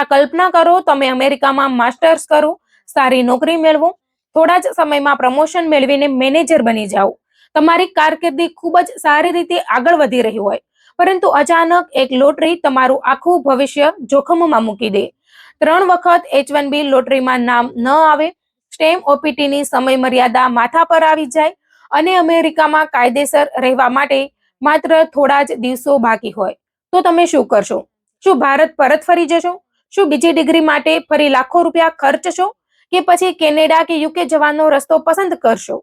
કલ્પના કરો, તમે અમેરિકામાં માસ્ટર્સ કરો, સારી નોકરી મેળવો, થોડા જ સમયમાં પ્રમોશન મેળવીને મેનેજર બની જાઓ, તમારી કારકિર્દી ખૂબ જ સારી રીતે આગળ વધી રહી હોય, પરંતુ અચાનક એક લોટરી તમારું આખું ભવિષ્ય જોખમમાં મૂકી દે. 3 વખત H1B લોટરીમાં નામ ન આવે, સ્ટેમ્પ ઓપીટીની સમય મર્યાદા માથા પર આવી જાય અને અમેરિકામાં કાયદેસર રહેવા માટે માત્ર થોડા જ દિવસો બાકી હોય, તો તમે શું કરશો? શું ભારત પરત ફરી જશો? શું બીજી ડિગ્રી માટે ફરી લાખો રૂપિયા ખર્ચશો કે પછી કેનેડા કે યુકે જવાનો રસ્તો પસંદ કરશો?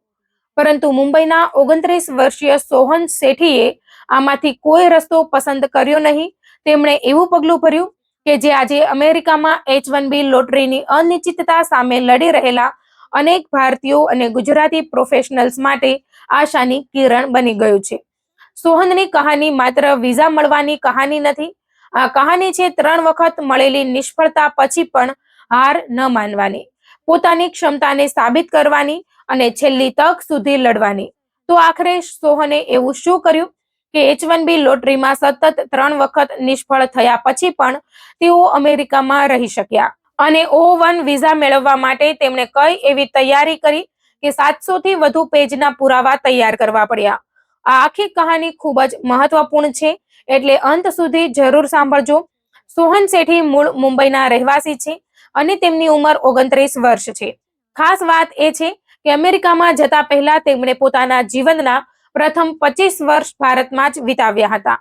પરંતુ મુંબઈના 29 વર્ષીય સોહન શેઠીએ આમાંથી કોઈ રસ્તો પસંદ કર્યો નહીં. તેમણે એવું પગલું ભર્યું કે જે આજે અમેરિકામાં H1B લોટરીની અનિશ્ચિતતા સામે લડી રહેલા અનેક ભારતીયો અને ગુજરાતી પ્રોફેશનલ્સ માટે આશાની કિરણ બની ગયું છે. સોહનની કહાની માત્ર વિઝા મળવાની કહાની નથી. આ કહાની છે 3 વખત મળેલી નિષ્ફળતા પછી પણ હાર ન માનવાની, પોતાની ક્ષમતાને સાબિત કરવાની અને છેલ્લી તક સુધી લડવાની. તો આખરે સોહને એવું શું કર્યું કે H1B લોટરીમાં સતત 3 વખત નિષ્ફળ થયા પછી પણ તેઓ અમેરિકામાં રહી શક્યા અને O1 વિઝા મેળવવા માટે તેમણે કઈ એવી તૈયારી કરી કે 700 થી વધુ પેજના પુરાવા તૈયાર કરવા પડ્યા. આ આખી કહાની ખૂબ જ મહત્વપૂર્ણ છે, એટલે અંત સુધી જરૂર સાંભળજો. સોહન શેઠી મૂળ મુંબઈના રહેવાસી છે અને તેમની ઉંમર 29 વર્ષ છે. ખાસ વાત એ છે કે અમેરિકામાં જતા પહેલા તેમણે પોતાના જીવનના પ્રથમ 25 વર્ષ ભારતમાં જ વિતાવ્યા હતા.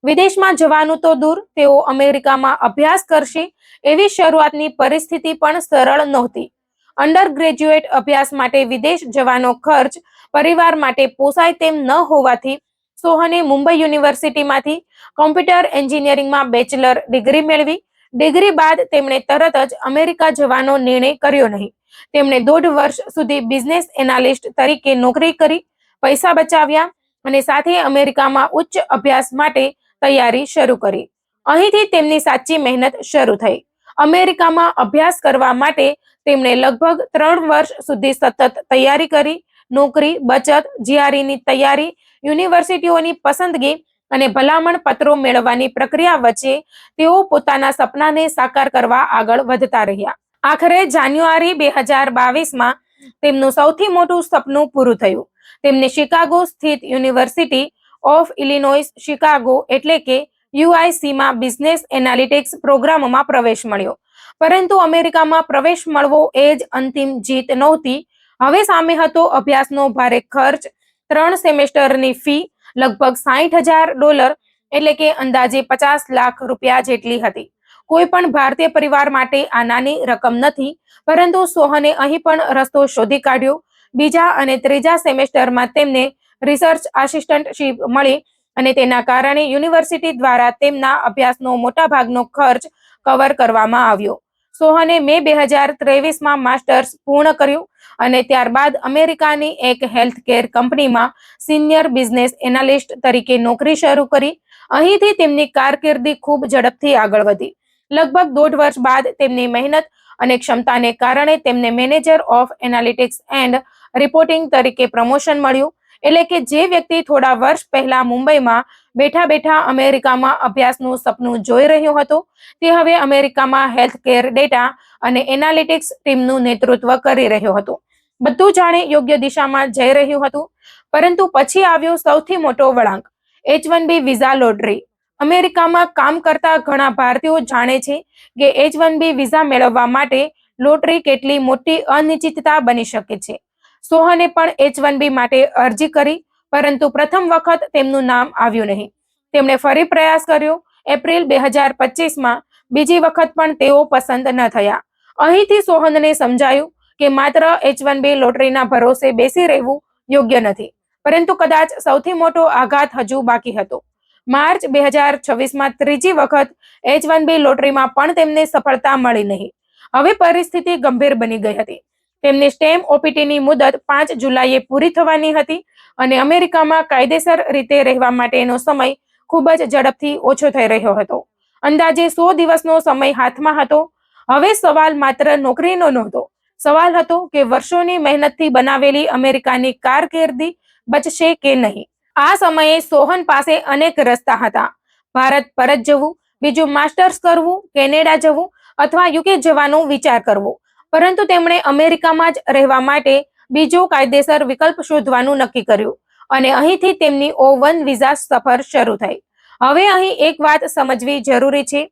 વિદેશમાં જવાનું તો દૂર, તેઓ અમેરિકામાં અભ્યાસ કરશે એવી શરૂઆતની પરિસ્થિતિ પણ સરળ નહોતી. અંડર ગ્રેજ્યુએટ અભ્યાસ માટે વિદેશ જવાનો ખર્ચ પરિવાર માટે પોસાય તેમ ન હોવાથી સોહને મુંબઈ યુનિવર્સિટીમાંથી કોમ્પ્યુટર એન્જિનિયરિંગમાં બેચલર ડિગ્રી મેળવી. ડિગ્રી બાદ તેમણે તરત જ અમેરિકા જવાનો નિર્ણય કર્યો નહીં. તેમણે 1.5 વર્ષ સુધી બિઝનેસ એનાલિસ્ટ તરીકે નોકરી કરી, પૈસા બચાવ્યા અને સાથે અમેરિકામાં ઉચ્ચ અભ્યાસ માટે તૈયારી શરૂ કરી. અહીંથી તેમની સાચી મહેનત શરૂ થઈ. અમેરિકામાં અભ્યાસ કરવા માટે તેમણે લગભગ 3 વર્ષ સુધી સતત તૈયારી કરી. નોકરી, બચત, જીઆરઈની તૈયારી, યુનિવર્સિટીઓની પસંદગી અને ભલામણ પત્રો મેળવવાની પ્રક્રિયા વચ્ચે તેઓ પોતાના સપનાને સાકાર કરવા આગળ વધતા રહ્યા. આખરે જાન્યુઆરી 2022માં તેમનું સૌથી મોટું સપનું પૂરું થયું. તેમને શિકાગો સ્થિત યુનિવર્સિટી ઓફ ઇલિનોઇસ શિકાગો એટલે કે UICમાં બિઝનેસ એનાલિટિક્સ પ્રોગ્રામમાં પ્રવેશ મળ્યો. પરંતુ અમેરિકામાં પ્રવેશ મળવો એ જ અંતિમ જીત નહોતી. હવે સામે હતો અભ્યાસનો ભારે ખર્ચ. 3 સેમેસ્ટરની ફી લગભગ $60,000 એટલે કે અંદાજે 50 લાખ રૂપિયા જેટલી હતી. કોઈ પણ ભારતીય પરિવાર માટે આ નાની રકમ નથી, પરંતુ સોહને અહીં પણ રસ્તો શોધી કાઢ્યો. બીજા અને ત્રીજા સેમેસ્ટરમાં તેમને રિસર્ચ આસિસ્ટન્ટશીપ મળી અને તેના કારણે યુનિવર્સિટી દ્વારા તેમના અભ્યાસનો મોટા ભાગનો ખર્ચ કવર કરવામાં આવ્યો. સોહને મે 2023માં માસ્ટર્સ પૂર્ણ કર્યું અને ત્યારબાદ અમેરિકાની એક હેલ્થકેર કંપનીમાં સિનિયર બિઝનેસ એનાલિસ્ટ તરીકે નોકરી શરૂ કરી. અહીંથી તેમની કારકિર્દી ખૂબ ઝડપથી આગળ વધી. લગભગ 1.5 વર્ષ બાદ તેમની મહેનત અને ક્ષમતાને કારણે તેમને manager of analytics and reporting તરીકે પ્રમોશન મળ્યું. એટલે કે જે વ્યક્તિ થોડા વર્ષ પહેલા મુંબઈમાં બેઠા બેઠા અમેરિકામાં અભ્યાસનું સપનું જોઈ રહ્યો હતો, તે હવે અમેરિકામાં હેલ્થકેર ડેટા અને એનાલિટિક્સ ટીમનું નેતૃત્વ કરી રહ્યો હતો. બધું જાણે યોગ્ય દિશામાં જઈ રહ્યું હતું, પરંતુ પછી આવ્યો સૌથી મોટો વળાંક, H1B વિઝા લોટરી. અમેરિકામાં કામ કરતા ઘણા ભારતીયો જાણે છે કે H1B વિઝા મેળવવા માટે લોટરી કેટલી મોટી અનિશ્ચિતતા બની શકે છે. સોહને પણ H1B માટે અરજી કરી, પરંતુ પ્રથમ વખત તેમનું નામ આવ્યું નહીં. તેમણે ફરી પ્રયાસ કર્યો. એપ્રિલ 2025માં બીજી વખત પણ તેઓ પસંદ ન થયા. અહીંથી સોહનને સમજાયું કે માત્ર H1B લોટરીના ભરોસે બેસી રહેવું યોગ્ય નથી, પરંતુ કદાચ સૌથી મોટો આઘાત હજુ બાકી હતો. માર્ચ 2026માં ત્રીજી વખત H1B લોટરીમાં પણ તેમને સફળતા મળી નહીં. હવે પરિસ્થિતિ ગંભીર બની ગઈ હતી. તેમની સ્ટેમ્પ ઓપીટીની મુદત 5 જુલાઈએ પૂરી થવાની હતી અને અમેરિકામાં કાયદેસર રીતે રહેવા માટેનો સમય ખૂબ જ ઝડપથી ઓછો થઈ રહ્યો હતો. અંદાજે 100 દિવસનો સમય હાથમાં હતો. હવે સવાલ માત્ર નોકરીનો નહોતો. સવાલ હતો કે વર્ષોની મહેનતથી બનાવેલી અમેરિકાની કારકિર્દી બચશે કે નહીં. આ સમયે સોહન પાસે અનેક રસ્તા હતા. ભારત પરત જવું, બીજું માસ્ટર્સ કરવું, કેનેડા જવું અથવા યુકે જવાનો વિચાર કરવો, પરંતુ તેમણે અમેરિકામાં જ રહેવા માટે બીજો કાયદેસર વિકલ્પ શોધવાનું નક્કી કર્યું અને અહીંથી તેમની O1 વિઝા સફર શરૂ થઈ. હવે અહીં એક વાત સમજવી જરૂરી છે.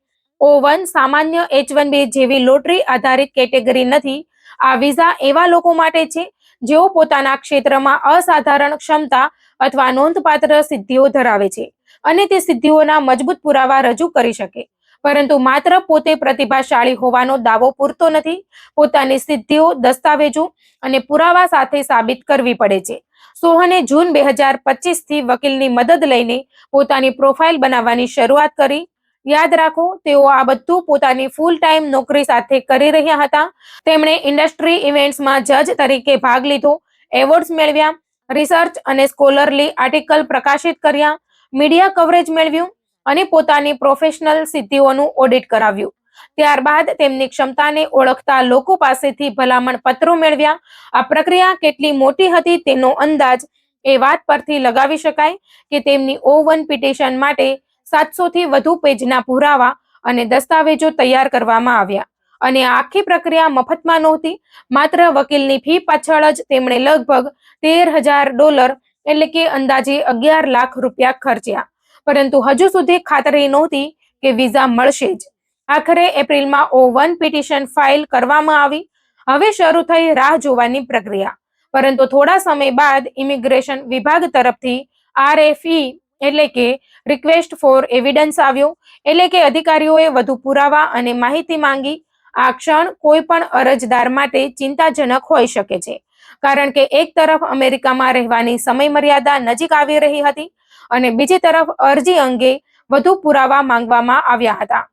O1 સામાન્ય H1B જેવી લોટરી આધારિત કેટેગરી નથી. આ વિઝા એવા લોકો માટે છે જેઓ પોતાના ક્ષેત્રમાં અસાધારણ ક્ષમતા અથવા નોંધપાત્ર સિદ્ધિઓ ધરાવે છે અને તે સિદ્ધિઓના મજબૂત પુરાવા રજૂ કરી શકે. પરંતુ માત્ર પોતે પ્રતિભાશાળી હોવાનો દાવો પૂરતો નથી. પોતાની સિદ્ધિઓ દસ્તાવેજો અને પુરાવા સાથે સાબિત કરવી પડે છે. સોહને જૂન 2025 થી વકીલની મદદ લઈને પોતાની પ્રોફાઇલ બનાવવાની શરૂઆત કરી. યાદ રાખો, તેઓ આ બધું પોતાની ફૂલ ટાઈમ નોકરી સાથે કરી રહ્યા હતા. તેમણે ઇન્ડસ્ટ્રી ઇવેન્ટ્સમાં જજ તરીકે ભાગ લીધો, એવોર્ડ્સ મેળવ્યા, રિસર્ચ અને સ્કોલરલી આર્ટિકલ પ્રકાશિત કર્યા, મીડિયા કવરેજ મેળવ્યું અને પોતાની પ્રોફેશનલ સિદ્ધિઓનું ઓડિટ કરાવ્યું. ત્યારબાદ તેમની ક્ષમતાને ઓળખતા લોકો પાસેથી ભલામણ પત્રો મેળવ્યા. આ પ્રક્રિયા કેટલી મોટી હતી તેનો અંદાજ એ વાત પરથી લગાવી શકાય કે તેમની O1 પિટિશન માટે 700 થી વધુ પેજના પુરાવા અને દસ્તાવેજો તૈયાર કરવામાં આવ્યા. અને આ આખી પ્રક્રિયા મફતમાં નહોતી. માત્ર વકીલની ફી પાછળ જ તેમણે લગભગ $13,000 એટલે કે અંદાજે 11 લાખ રૂપિયા ખર્ચ્યા. પરંતુ હજુ સુધી ખાતરી નહોતી કે વિઝા મળશે જ. આખરે એપ્રિલમાં O1 પિટિશન ફાઇલ કરવામાં આવી. હવે શરૂ થઈ રાહ જોવાની પ્રક્રિયા. પરંતુ થોડા સમય બાદ ઇમિગ્રેશન વિભાગ તરફથી RFE એટલે કે રિક્વેસ્ટ ફોર એવિડન્સ આવ્યો. એટલે કે અધિકારીઓએ વધુ પુરાવા અને માહિતી માંગી. આ ક્ષણ કોઈ પણ અરજદાર માટે ચિંતાજનક હોઈ શકે છે, કારણ કે એક તરફ અમેરિકામાં રહેવાની સમયમર્યાદા નજીક આવી રહી હતી અને બીજી તરફ અરજી અંગે વધુ પુરાવા માંગવામાં આવ્યા હતા.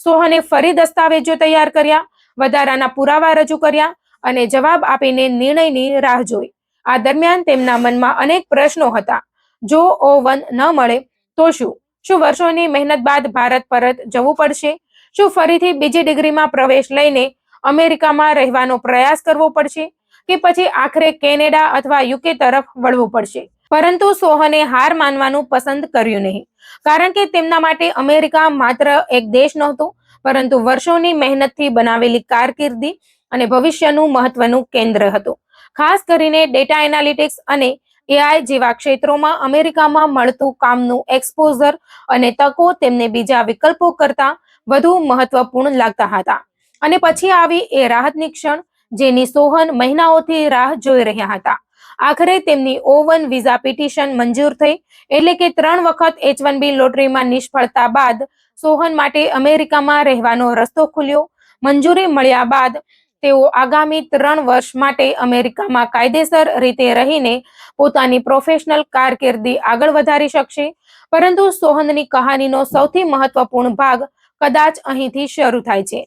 સોહને ફરી દસ્તાવેજો તૈયાર કર્યા, વધારાના પુરાવા રજૂ કર્યા અને જવાબ આપીને નિર્ણયની રાહ જોઈ. આ દરમિયાન તેમના મનમાં અનેક પ્રશ્નો હતા. જો O1 ન મળે તો શું? શું વર્ષોની મહેનત બાદ ભારત પરત જવું પડશે? શું ફરીથી બીજી ડિગ્રીમાં પ્રવેશ લઈને અમેરિકામાં રહેવાનો પ્રયાસ કરવો પડશે કે પછી આખરે કેનેડા અથવા યુકે તરફ વળવું પડશે? પરંતુ સોહને હાર માનવાનું પસંદ કર્યું નહીં, કારણ કે તેમના માટે અમેરિકા માત્ર એક દેશ નહોતો, પરંતુ વર્ષોની મહેનતથી બનાવેલી કારકિર્દી અને ભવિષ્યનું મહત્વનું કેન્દ્ર હતું. ખાસ કરીને ડેટા એનાલિટિક્સ અને AI જેવા ક્ષેત્રોમાં અમેરિકામાં મળતું કામનું એક્સપોઝર અને તકો તેમને બીજા વિકલ્પો કરતાં વધુ મહત્વપૂર્ણ લાગતા હતા. અને પછી આવી એ રાહતની ક્ષણ જેની સોહન મહિનાઓથી રાહ જોઈ રહ્યા હતા. આખરે તેમની O1 વિઝા પિટિશન મંજૂર થઈ. એટલે કે 3 વખત H1B લોટરીમાં નિષ્ફળતા બાદ સોહન માટે અમેરિકામાં રહેવાનો રસ્તો ખુલ્યો. મંજૂરી મળ્યા બાદ તેઓ આગામી 3 વર્ષ માટે અમેરિકામાં કાયદેસર રીતે રહીને પોતાની પ્રોફેશનલ કારકિર્દી આગળ વધારી શકશે. પરંતુ સોહનની કહાનીનો સૌથી મહત્વપૂર્ણ ભાગ કદાચ અહીંથી શરૂ થાય છે.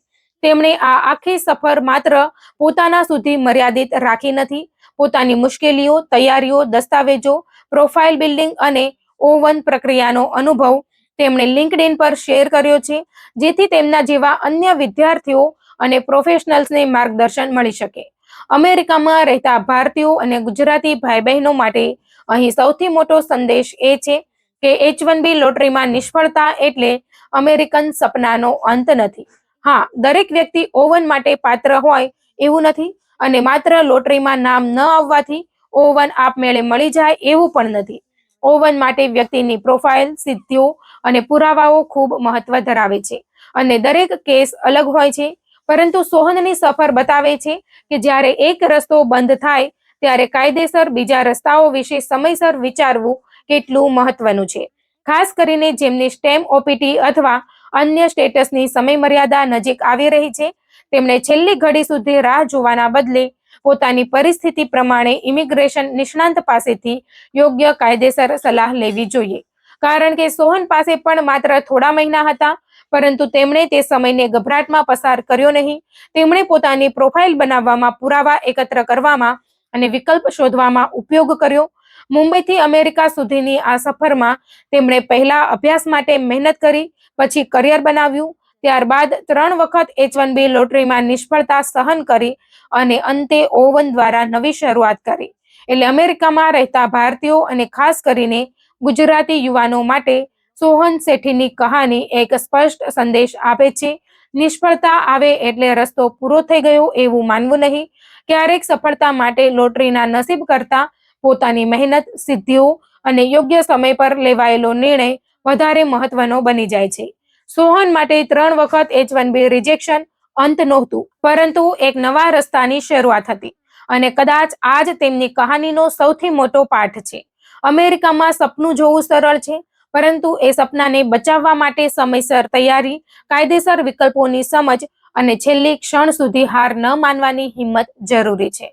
તેમણે આ આખી સફર માત્ર પોતાના સુધી મર્યાદિત રાખી નથી. પોતાની મુશ્કેલીઓ, તૈયારીઓ, દસ્તાવેજો, પ્રોફાઇલ બિલ્ડિંગ અને O1 પ્રક્રિયાનો અનુભવ તેમણે LinkedIn પર શેર કર્યો છે, જેથી તેમના જેવા અન્ય વિદ્યાર્થીઓ અને પ્રોફેશનલ્સને માર્ગદર્શન મળી શકે. અમેરિકામાં રહેતા ભારતીયો અને ગુજરાતી ભાઈ બહેનો માટે અહીં સૌથી મોટો સંદેશ એ છે કે H1B લોટરીમાં નિષ્ફળતા એટલે અમેરિકન સપનાનો અંત નથી. હા, દરેક વ્યક્તિ O1 માટે પાત્ર હોય એવું નથી અને માત્ર લોટરીમાં નામ ન આવવાથી O1 આપમેળે મળી જાય એવું પણ નથી. O1 માટે વ્યક્તિની પ્રોફાઇલ, સિદ્ધિઓ અને પુરાવાઓ ખૂબ મહત્વ ધરાવે છે અને દરેક કેસ અલગ હોય છે. પરંતુ સોહનની સફર બતાવે છે કે જ્યારે એક રસ્તો બંધ થાય ત્યારે કાયદેસર બીજા રસ્તાઓ વિશે સમયસર વિચારવું કેટલું મહત્વનું છે. ખાસ કરીને જેમની સ્ટેમ OPT અથવા અન્ય સ્ટેટસની સમયમર્યાદા નજીક આવી રહી છે. તેમણે છેલ્લી ઘડી સુધી રાહ જોવાના બદલે પોતાની પરિસ્થિતિ પ્રમાણે ઇમિગ્રેશન નિષ્ણાંત પાસેથી યોગ્ય કાયદેસર સલાહ લેવી જોઈએ. કારણ કે સોહન પાસે પણ માત્ર થોડા મહિના હતા, પરંતુ તેમણે તે સમયને ગભરાટમાં પસાર કર્યો નહીં. તેમણે પોતાની પ્રોફાઇલ બનાવવામાં, પુરાવા એકત્ર કરવામાં અને વિકલ્પ શોધવામાં ઉપયોગ કર્યો. મુંબઈથી અમેરિકા સુધીની આ સફરમાં તેમણે પહેલા અભ્યાસ માટે મહેનત કરી, પછી કરિયર બનાવ્યું, ત્યારબાદ 3 વખત H1B લોટરીમાં નિષ્ફળતા સહન કરી અને અંતે O1 દ્વારા નવી શરૂઆત કરી. એટલે અમેરિકામાં રહેતા ભારતીયો અને ખાસ કરીને ગુજરાતી યુવાનો માટે સોહન શેઠીની કહાની એક સ્પષ્ટ સંદેશ આપે છે નિષ્ફળતા આવે એટલે રસ્તો પૂરો થઈ ગયો એવું માનવું નહીં. ક્યારેક સફળતા માટે લોટરીના નસીબ કરતા પોતાની મહેનત, સિદ્ધિઓ અને યોગ્ય સમય પર લેવાયેલો નિર્ણય વધારે મહત્વનો બની જાય છે. સોહન માટે 3 વખત H1B રિજેક્શન અંત નહોતું, પરંતુ એક નવા રસ્તાની શરૂઆત હતી અને કદાચ આજ તેમની કહાનીનો સૌથી મોટો પાઠ છે. અમેરિકામાં સપનું જોવું સરળ છે, પરંતુ એ સપનાને બચાવવા માટે સમયસર તૈયારી, કાયદેસર વિકલ્પોની સમજ અને છેલ્લી ક્ષણ સુધી હાર ન માનવાની હિંમત જરૂરી છે.